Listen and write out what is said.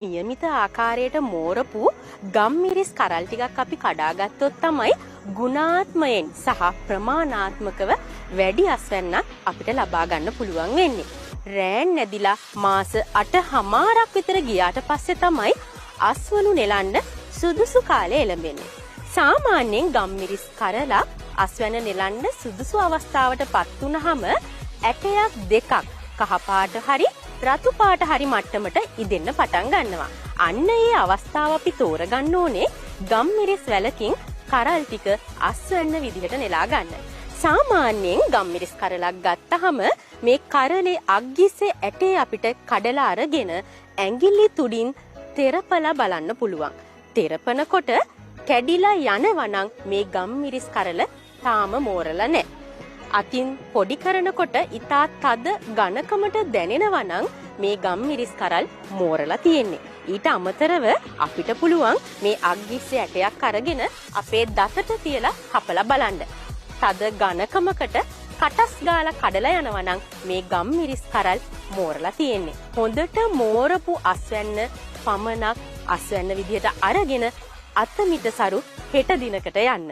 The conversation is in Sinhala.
නියමිත ආකාරයට මෝරපු ගම්මිරිස් කරල් ටිකක් අපි කඩාගත්තොත් තමයි ගුණාත්මයෙන් සහ ප්‍රමාණාත්මකව වැඩි අස්වැන්නක් අපිට ලබා ගන්න පුළුවන් වෙන්නේ. රෑන් නැදිලා මාස 8මාරක් විතර ගියාට පස්සේ තමයි අස්වනු නෙලන්න සුදුසු කාලය එළඹෙන්නේ. සාමාන්‍යයෙන් ගම්මිරිස් කරලා අස්වැන්න නෙලන්න සුදුසු අවස්ථාවටපත් වුනහම ඇටයක් දෙකක් කහපාට හරි රතු පාට හරි මට්ටමට ඉදෙන්න පටන් ගන්නවා. අන්න ඒ අවස්ථාව අපි තෝරගන්න ඕනේ ගම්මිරිස් වැලකින් කරල් ටික අස්වැන්න විදිහට නෙලා ගන්න. සාමාන්‍යයෙන් ගම්මිරිස් කරලක් ගත්තහම මේ කරලේ අග්ගිස්සේ ඇටේ අපිට කඩලා අරගෙන ඇඟිලි තුඩින් තෙරපලා බලන්න පුළුවන්. තෙරපනකොට කැඩිලා යනවා නම් මේ ගම්මිරිස් කරල තාම මෝරලා නැහැ. අතින් පොඩි කරනකොට ඉතා තද ඝනකමට දැනෙනවා නම් මේ ගම්මිරිස් කරල් මෝරලා තියෙන්නේ. ඊට අමතරව අපිට පුළුවන් මේ අග්ගිස්සේ ඇටයක් අරගෙන අපේ දතට තියලා කපලා බලන්න. තද ඝනකමකට කටස් ගාලා කඩලා යනවා නම් මේ ගම්මිරිස් කරල් මෝරලා තියෙන්නේ. හොඳට මෝරපු අස්වැන්න පමණක් අස්වැන්න විදිහට අරගෙන අතමිට සරු හෙට දිනකට යන්න.